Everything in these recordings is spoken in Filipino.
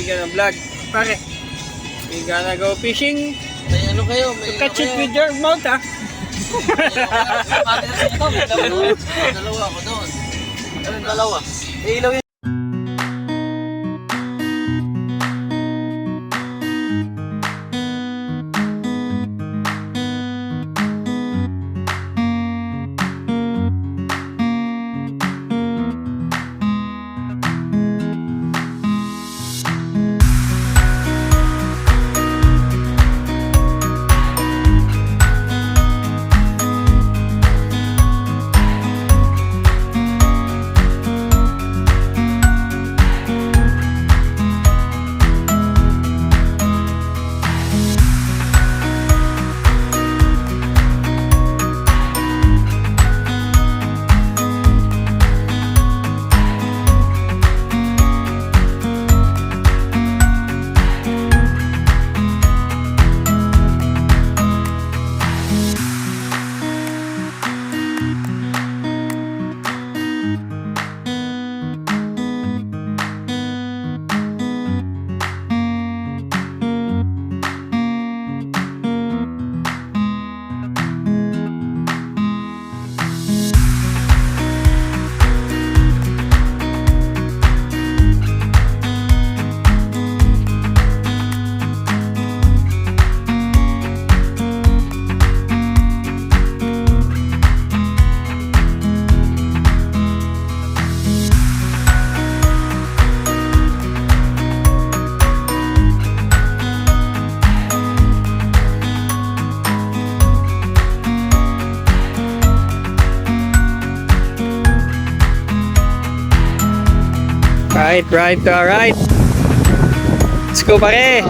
gonna vlog. Pare, we gonna go fishing. May ano kayo? To catch it with your mouth, ha? Dalawa ako doon. Anong dalawa? Ilaw yun. Right. Let's go, pare.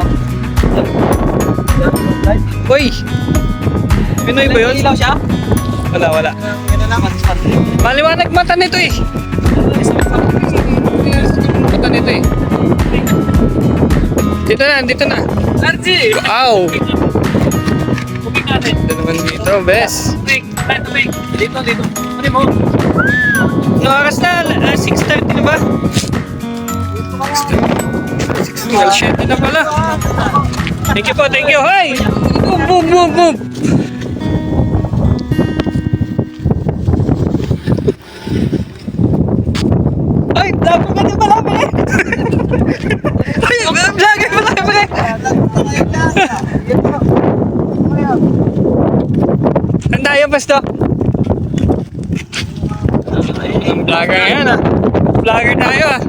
Uy! Pinoy ba yun? Ilaw siya? Wala. Ganun lang, matispan. Maliwanag mata nito eh. Mata nito eh. Dito na. Archie! Wow! Tubig natin. Ito naman dito, bes. Tubig. Dito. Ano mo? Anong oras na? 6:30 na ba? 6:30 na pala. Thank you. Hoy! Boom! Ay, dapat ka na pala, pare. Ay, vlogger pala, pare. Tanda yan, basto. Vlogger yan, ah. Vlogger tayo, ah.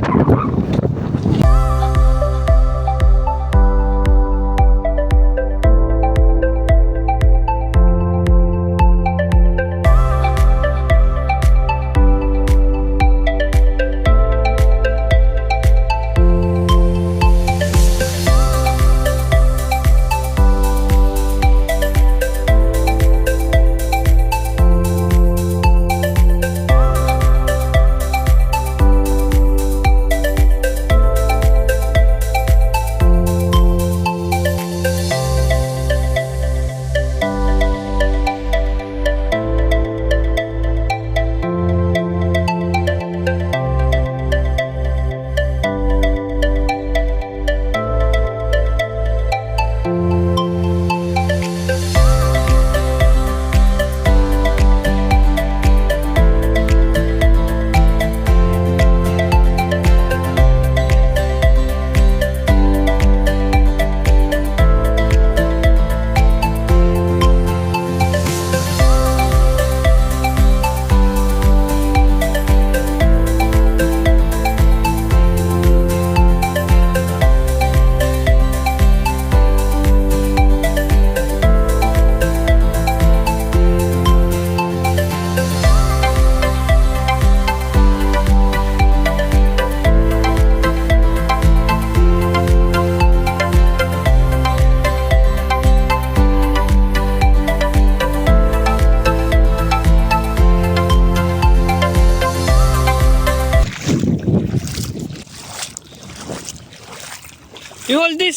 You hold this.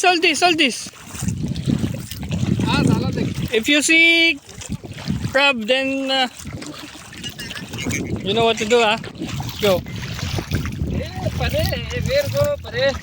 If you see crab, then you know what to do, huh? Go. Pare, Virgo, pare.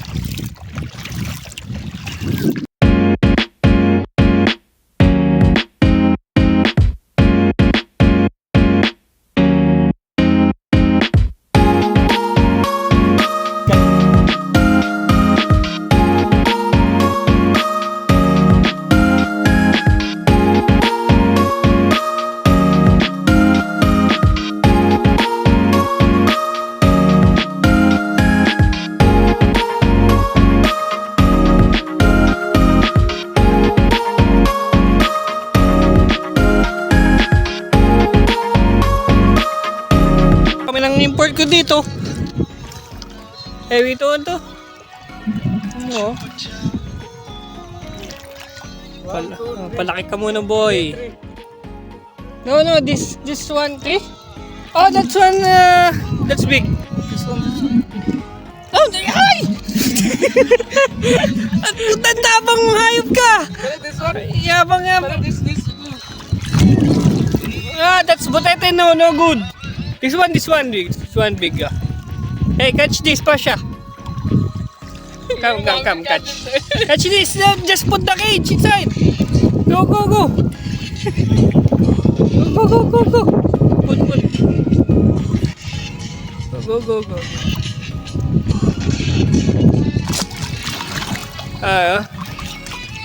to. Heavy to to. Oo. Palaki ka muna, boy. No, this one, 3? Oh, that's one, that's big. This one. Oh, ay! At putan tabang mong hayop ka! This one. Yabang nga. This. Ah, that's butete, no good. This one big. This one big. Hey, catch this, Pasha. Come, catch. Catch this, just put the cage inside. Go. Go. Put. Go.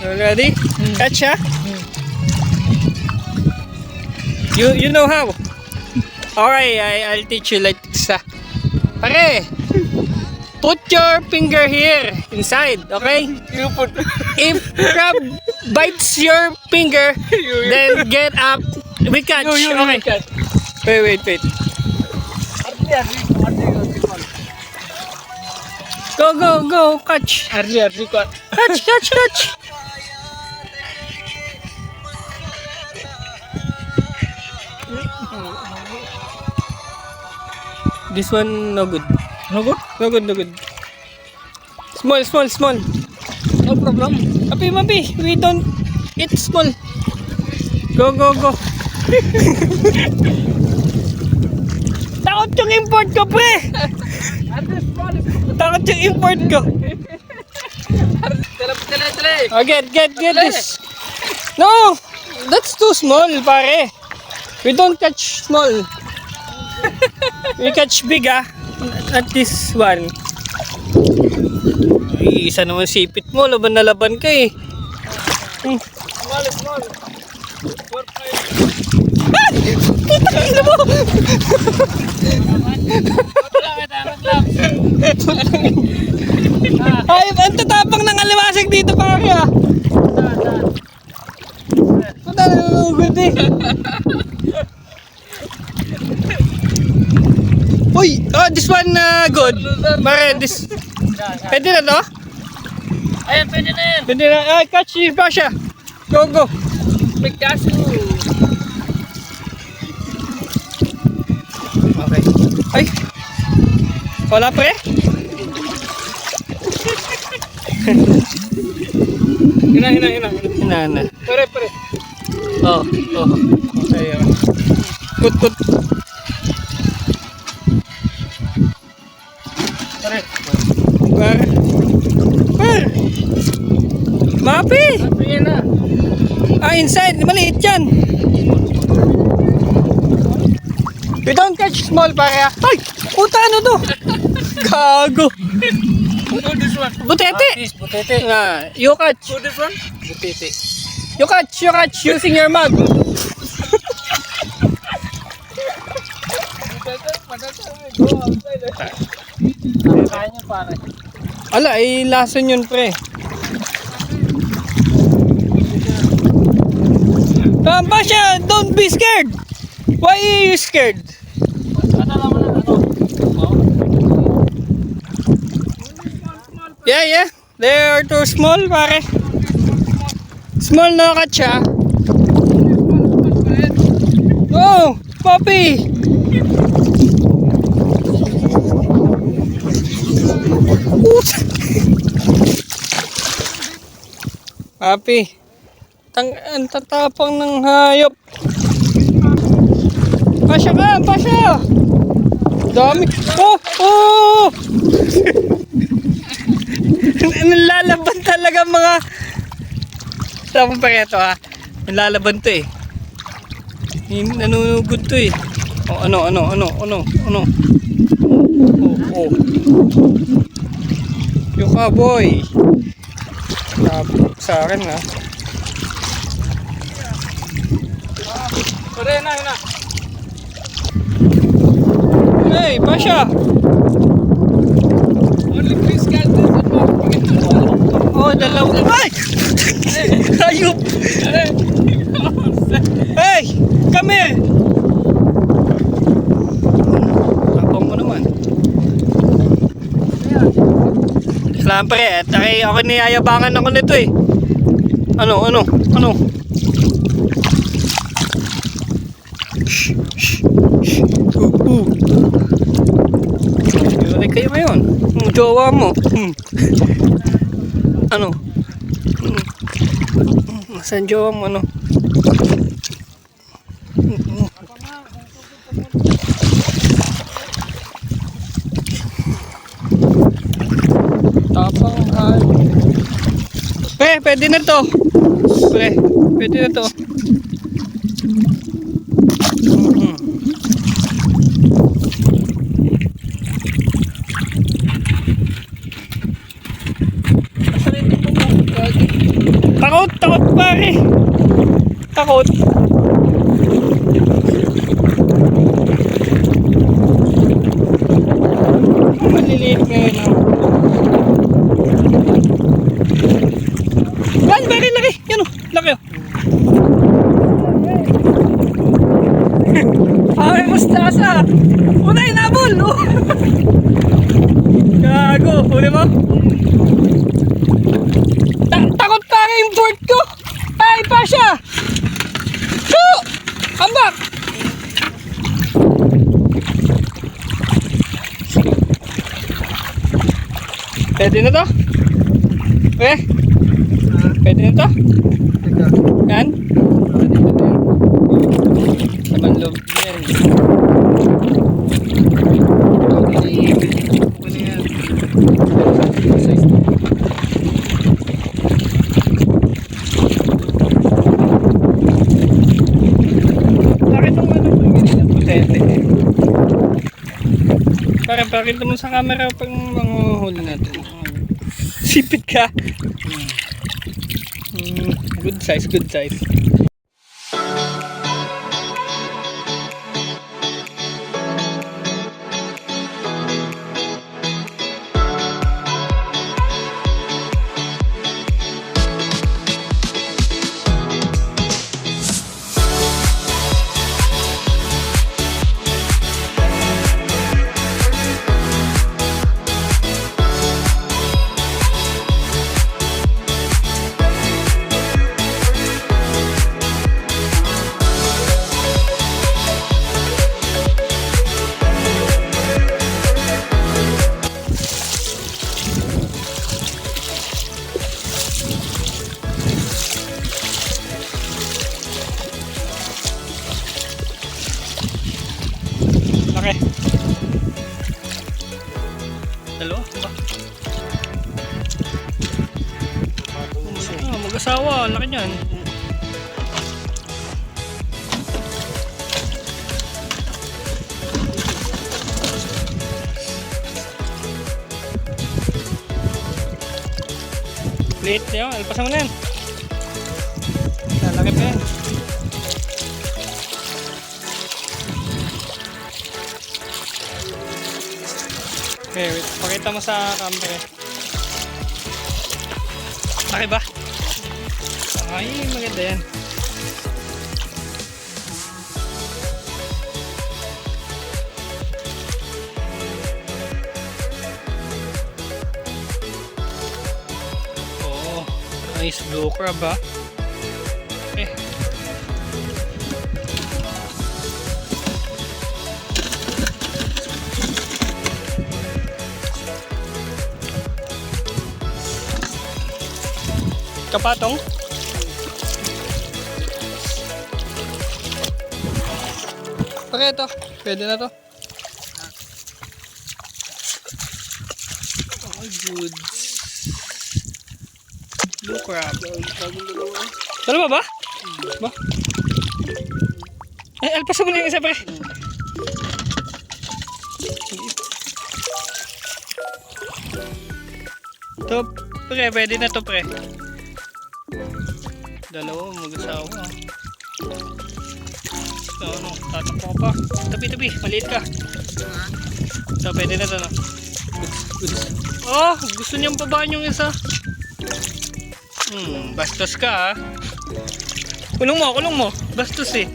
You ready? Catch, ha? You know how? Alright, I'll teach you like this. Pare, put your finger here inside, okay? You put. If crab bites your finger, then get up. We catch. Okay. Catch. Wait. Go. Catch. Arli, Catch. This one no good. No good? No good. Small. No problem. Mapi, we don't eat small. Go. Takot yung import ko, pre! Takot yung import ko. Tala. Oh, get this. No! That's too small, pare. We don't catch small. We catch big, Not this one. Ay, isa naman sipit mo. Laban na laban ka eh. Small. 4-5. Ina mo! Ay, ang tatapang ng alimasig dito, pare, Puta na nalulugod eh. Uy! Oh, this one good. Mare, this... Pwede na to? Ayan, pwede na yan. Pwede na. Ay, catch you, Pasha. Go. Pagkaso. Okay. Ay! Wala pre? Hina. Pare. Oh. Okay. Kut. Pare. Per! Mapi! Ayan na. Inside. Maliit yan. We don't catch small, pare. Ay! Puta, ano to? Gago. No, this one. Butete. This, butete. You catch. So this one? Butete. You catch using your mug. Go outside. Kaya niya, pare. Ala, lason yun, pre. Pasha, don't be scared. Why are you scared? Ano mo na, Yeah. They are too small, pare. Small na katsa. Oh, puppy. Papi, ang tatapang ng hayop. Pasya! Dami. Oh! Nalalaban talaga mga... Tama pa ito, Nalalaban to eh. Nanunugod to eh. Oh, ano. Oh. Yung kaboy. Tapos sa akin Pare na. Hey, Pasha! Only fish catch this. Oh, dalawa. Ay! Ayup! Hey! Come here! Tapang mo naman. Salamat pre. At ako niyayabangan ako nito eh. Ano? Yun kayo ngayon. Ang jowa mo. Ano? Saan jowa mo? Ano? Tapang hal. Pwede na to. Pwede na to. Takot pare. Takot. Maliliit ngayon oh. Yan, very laki. Yan o, laki o. Ay, mustasa. Unay, nabol. Oh. Gago, huli mo. Takot pare yung board ko. Ay, pa siya. Shoo! Come back. Pwede na to? Pwede na to? Yan? Saman loob yan. Bakit nung putete? Pakita mo sa camera pag manguhuli natin. Sipit ka. Good size, good size. Laki. Dalawa ba? Mag-asawa, laki niyan. Liit niyo, alpasan mo na yan. Lalaki pa yan. Okay, wait. Pakita mo sa camera. Laki ba? Ay, maganda yan. Oh, nice blue crab ah. Okay. Kapatong. Okay, ito. Pwede na to. Oh, good. Blue crab. Dalawa ba? Ba? Ay, alpasan mo na yung isa, pre. Ito, pre. Pwede na to, pre. Dalawa, mag-asawa. So, ano, tatakbo ka pa. Tabi, maliit ka. So, pwede na to, no? Oh, gusto niyang babaan yung isa. Bastos ka, ha? Kulong mo. Bastos, eh.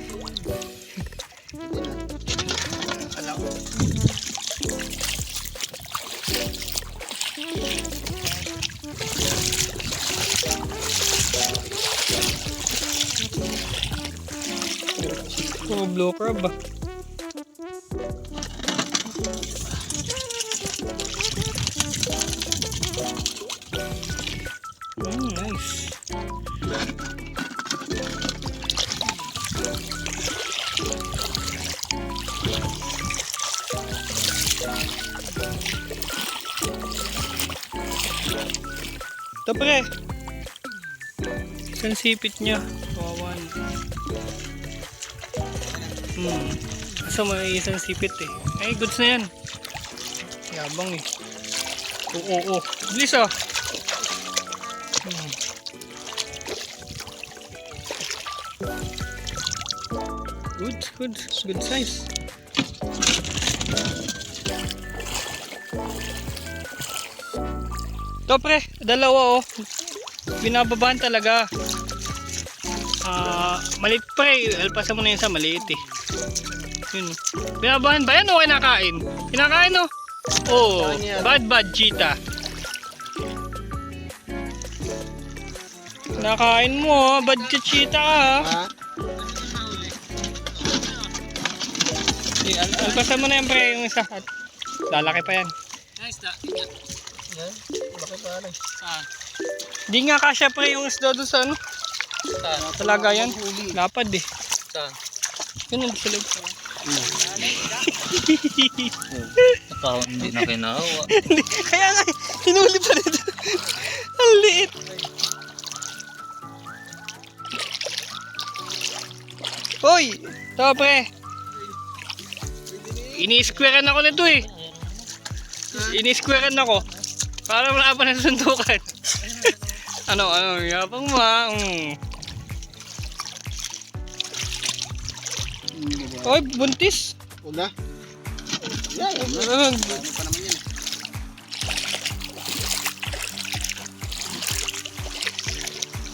Oh, blue crab ah. Nice. Ito pre. Isang sipit niya. Kawawan. Asa may isang sipit eh. Ay, goods na yan. Yabang eh. Oo. Bilis ah. Good size. Ito pre, dalawa oh. Binababahan talaga. Maliit pre, alpasan mo na yun sa maliit eh. Yun. Binabahan ba yan o kinakain? Kinakain oh. Oh, bad cheetah. Kinakain mo oh, bad cheetah ah. Alpasan mo na yan pre, yung isa. At lalaki pa yan. Nice da. Yan. Laki pa rin. Di nga kasya pre yung isda doon sa ano. Talaga yan. Lapad eh. Saan? Yun ang silog. Nakahon hindi na kinahawa. Kaya nga, hinuli pa dito. Ang liit. Hoy! Ito pre. Ini-squarean ako nito eh. Ini-squarean ako. Para wala pa ng suntukan. Ano, yapang ma. Hoy, buntis. Wala. Yan. Ano pa naman yan eh.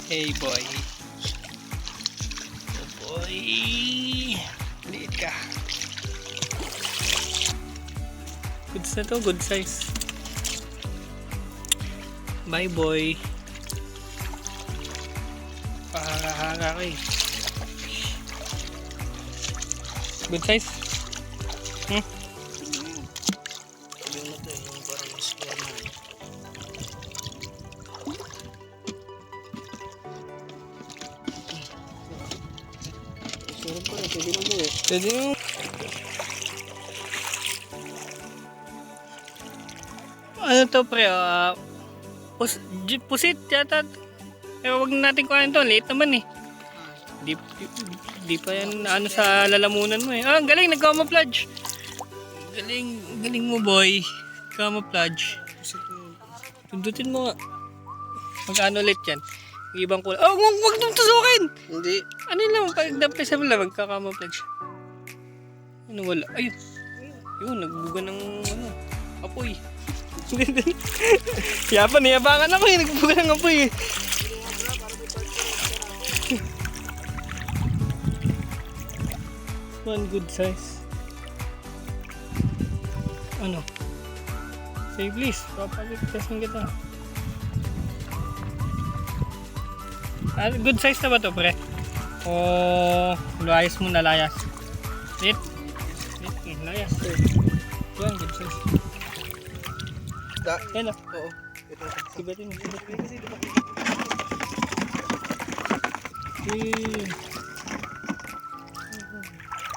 Hey boy. Oh boy. Liit ka. Goods na to, good size. Bye boy. Pahara-hara ka eh. Good size? Pwede mo. Ano to pre? Pusit yata. Pero wag natin kuhanin to. Late naman eh. Di pa yan ano sa lalamunan mo eh. Ang galing, nag-camouflage. Galing mo boy. Camouflage. Tundutin mo nga. Magkano ulit yan? Yung ibang kulay. Oh, wag nang tusukin! Hindi. Ano yun lang, pag napisa mo lang, magka-camouflage. Ano wala? Ayun. Yun, nagbuga ng ano, apoy. Yabangan ako eh, nagbuga ng apoy eh. One good size. Ano? Say please, papalipasin kita. Good size na ba to pre? O layas mo na layas? Lit? Layas. Yan, good size. Yan o. Oo. Sibatin mo.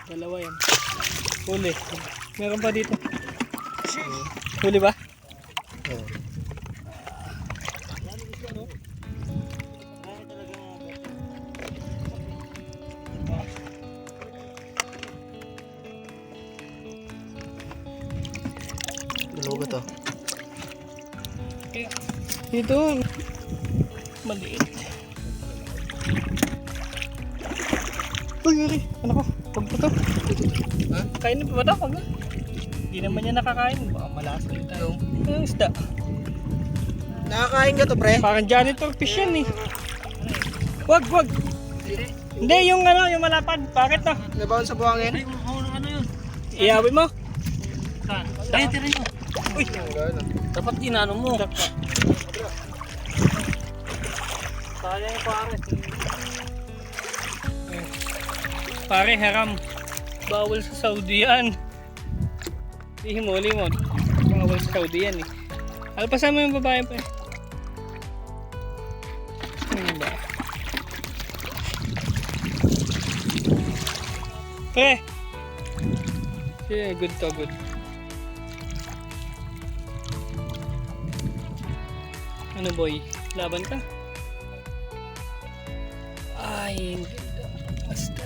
Dalawa yan. Huli. Meron pa dito. Huli ba? Oo. Dalawa ba to? Dito. Maliit. Uy, ano ko? Pag pa to? Ha? Kainin pa ba ito? Pag hindi naman niya nakakain. Baka malasa rin tayo. Ano isda? Nakakain ka to pre? Parang janitor fish yan eh. Wag. Hindi, yung ano, yung malapad. Bakit to? Nabaon sa buhangin? Ano yun? Iyawin mo. Saan? Ay, tira yun. Uy. Dapat ginano mo. Sayang pare. Pare, haram. Bawal sa Saudi yan. Ihimuli mo. Bawal sa Saudi yan eh. Alpasan mo yung babae pa eh. Ano ba? Pre! Yeah, good to, good. Ano boy? Laban ka? Ay, ang ganda. Basta.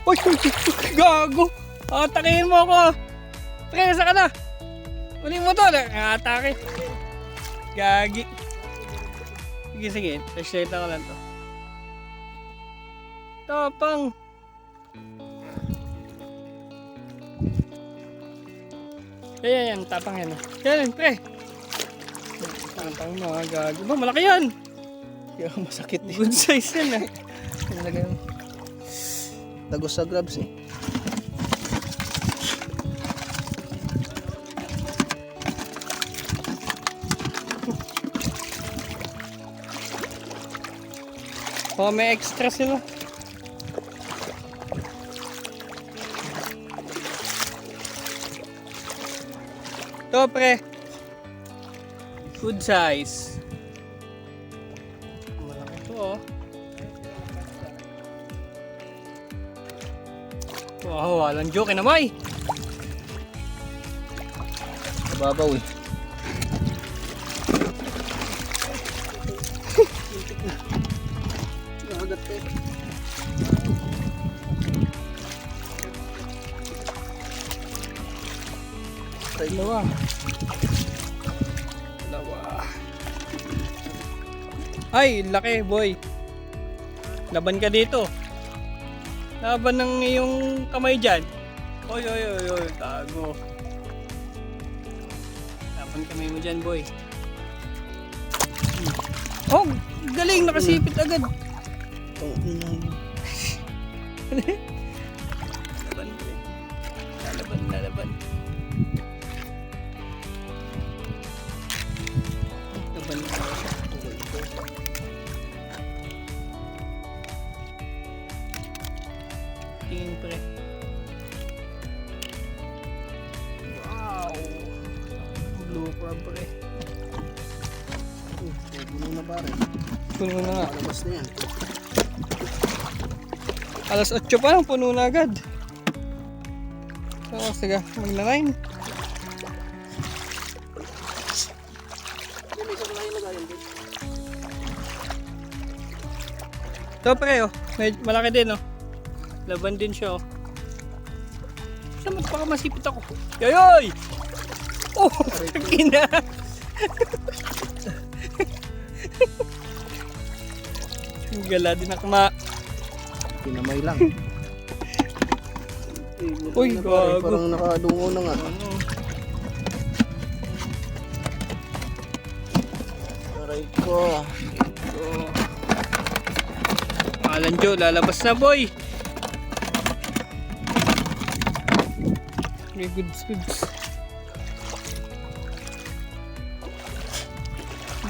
Uy! Gago! Atakihin mo ako! Pre, nasa ka na? Uli mo to! Nakatake. Gagi. Sige, sige. Flashlight ako lang to. Tapang. Yan. Tapang yan. Yan, pre. Tapang mga gagi. Ba, malaki yan! Kaya masakit eh. Good size yan ah. Talaga yung tagos sa grabs eh. Oh, may extra sila. To pre. Good size. Malaki to oh. Wow, walang joke na may. Babaw eh. Nakagat eh. Dalawa. Ay, laki boy. Laban ka dito. Laban ng iyong kamay dyan. Oy, tago. Laban kamay mo dyan boy. Oh, galing, nakasipit agad. Oh, inang. Laban boy. Lalaban. Laban na. Tingin pre. Wow. Blue crab pre. Puno na pare. Puno na nga. Palabas na yan. Alas 8 pa lang, puno na agad. So, sige, magna-9. May isa na ilagayan din. Ito pre, oh. Malaki din, oh. Laban din siya, oh. Saan baka masipit ako? Yoyoy! Oh! Kina! Gala din akma. Pinamay lang. Uy, gago. Parang nakadungo na nga. Ano? Aray ko. Alan Joe, lalabas na boy. May goods.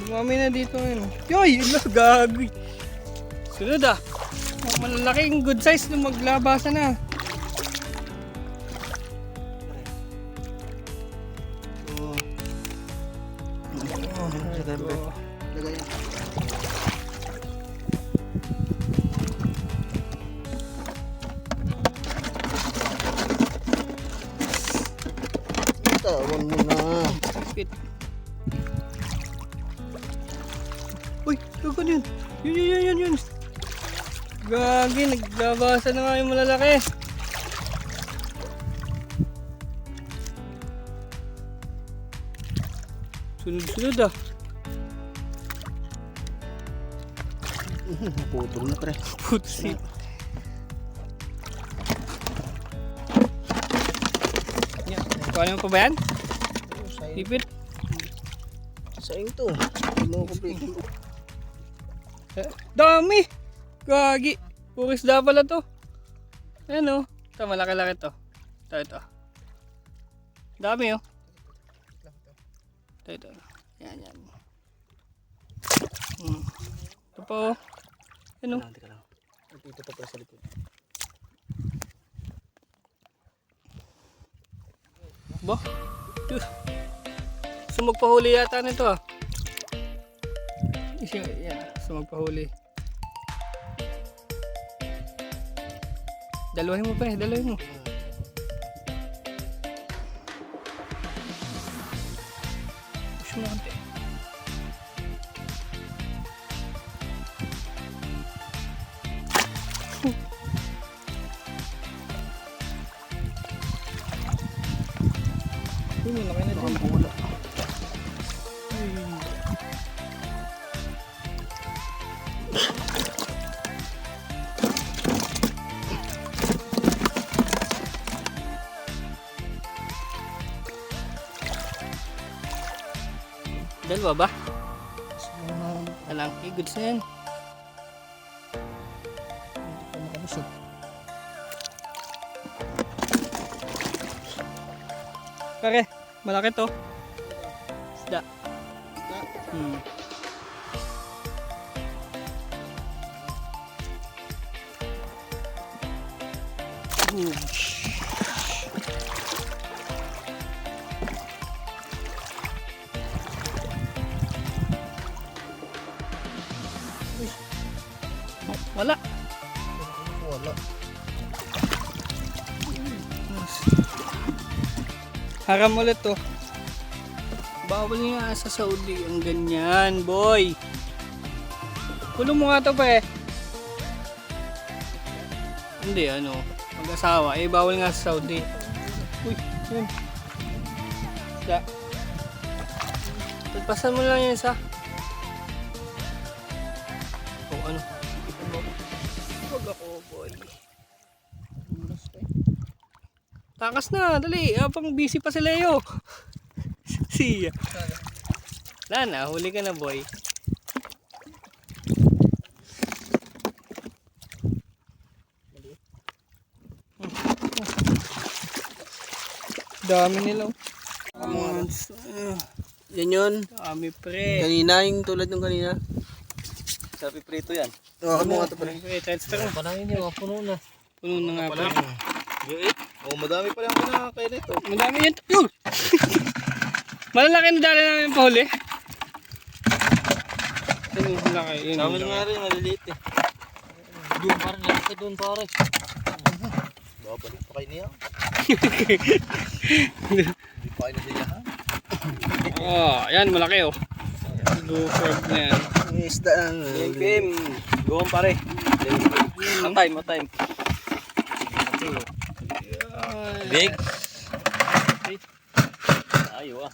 Dumami na dito ngayon. Yoy! Gagoy! Sunod ah. Malalaking good size nung maglabasa na. Oh. Lagayan. Tawan mo na. Fit. Uy! Gago yun! Yun! Gagi! Naglabasa na nga yung malalaki. Sunod ah. Putol na pre. Putsi. Kuha mo pa ba yan? Ipit. Sayang to. Hindi mo complete. Dami! Gagi! Puris da pala to. Ayan o. Ito, malaki-laki to. Ito. Dami oh. Ito. Yan. Ito pa oh. Ayan o. Dito pa pre sa likod. Ba? Gusto magpahuli yata nito ah. Yan, gusto magpahuli. Dalawahin mo pa eh, dalawahin mo. Push mo na konti. Hindi mo na kayo na din. Dalawa ba? Alangki, goods na yan. Hindi pa makabusog. Pare, malaki to. Isda. Wala. Wala. Haram ulit to. Bawal nga sa Saudi ang ganyan, boy. Kulong mo nga to pa eh. Hindi, ano, mag-asawa. Eh, bawal nga sa Saudi. Uy, yun. Isda. Pagpasan mo lang yun sa. O, ano. Huwag ako, boy. Takas na, dali. Pang busy pa si Leo. Siya. Wala na, huli ka na, boy. Dami nila. Yan yun. Dami pre. Kanina yung tulad ng kanina. Sabi prito yan. Oo, mo nga ito pala. Pre, transfer mo. Panahin niyo, puno na. Puno na nga pre. Oo, madami pa lang kinakain ito. Madami yun. Yun! Malalaki na dali namin pahuli. Yun yung laki. Yun yung Samin nga rin, maliliit eh. Doon pare, laki doon pare. Babalik pa kayo niya. Hindi pa kayo na sila ha. Oh, yan malaki oh. Super na yan. Isda lang. Game. Doon pare. Time. Big. Ayo ah.